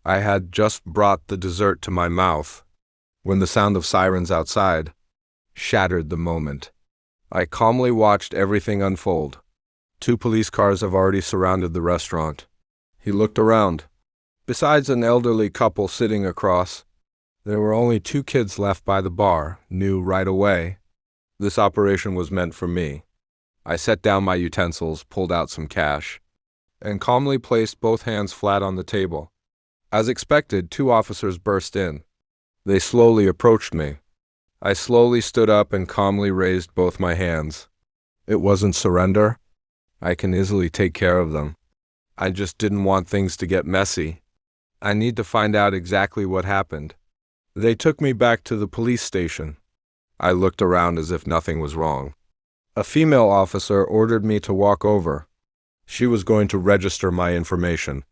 I had just brought the dessert to my mouth when the sound of sirens outside shattered the moment. I calmly watched everything unfold. 2 police cars have already surrounded the restaurant. He looked around. Besides an elderly couple sitting across, there were only 2 kids left by the bar. Knew right away this operation was meant for me. I set down my utensils, pulled out some cash, and calmly placed both hands flat on the table. As expected, 2 officers burst in. They slowly approached me. I slowly stood up and calmly raised both my hands. It wasn't surrender. I can easily take care of them. I just didn't want things to get messy. I need to find out exactly what happened. They took me back to the police station. I looked around as if nothing was wrong. A female officer ordered me to walk over. She was going to register my information.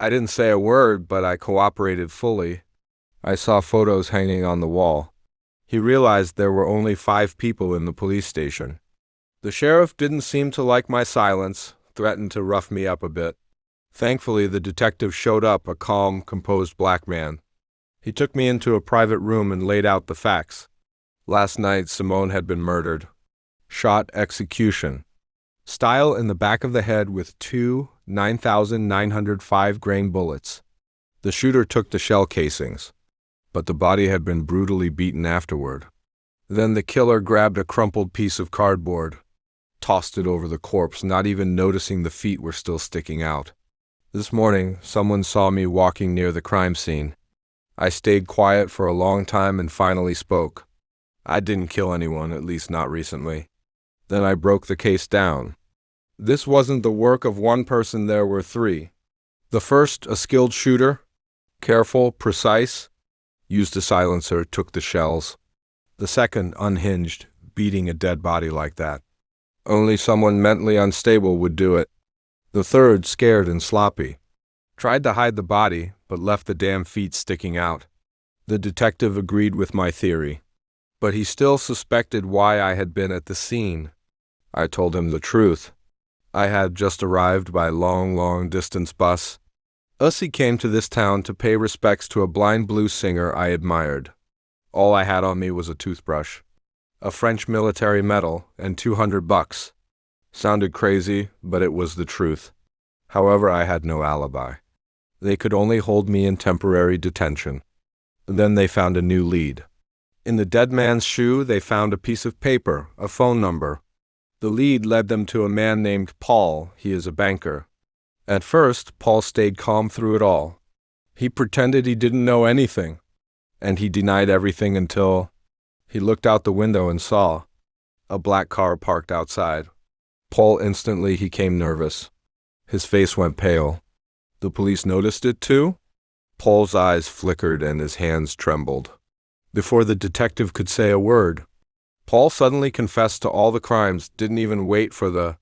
I didn't say a word, but I cooperated fully. I saw photos hanging on the wall. He realized there were only 5 people in the police station. The sheriff didn't seem to like my silence, threatened to rough me up a bit. Thankfully, the detective showed up, a calm, composed black man. He took me into a private room and laid out the facts. Last night, Simone had been murdered. Shot execution. Style in the back of the head with 2 9,905 grain bullets. The shooter took the shell casings, but the body had been brutally beaten afterward. Then the killer grabbed a crumpled piece of cardboard, tossed it over the corpse, not even noticing the feet were still sticking out. This morning, someone saw me walking near the crime scene. I stayed quiet for a long time and finally spoke. I didn't kill anyone, at least not recently. Then I broke the case down. This wasn't the work of one person, there were 3. The first, a skilled shooter, careful, precise, used a silencer, took the shells. The second, unhinged, beating a dead body like that. Only someone mentally unstable would do it. The third, scared and sloppy, tried to hide the body, but left the damn feet sticking out. The detective agreed with my theory, but he still suspected why I had been at the scene. I told him the truth. I had just arrived by long-distance bus. He came to this town to pay respects to a blind blues singer I admired. All I had on me was a toothbrush, a French military medal, and $200. Sounded crazy, but it was the truth. However, I had no alibi. They could only hold me in temporary detention. Then they found a new lead. In the dead man's shoe, they found a piece of paper, a phone number. The lead led them to a man named Paul. He is a banker. At first, Paul stayed calm through it all. He pretended he didn't know anything, and he denied everything until he looked out the window and saw a black car parked outside. Paul instantly became nervous. His face went pale. The police noticed it too. Paul's eyes flickered and his hands trembled. Before the detective could say a word, Paul suddenly confessed to all the crimes, didn't even wait for the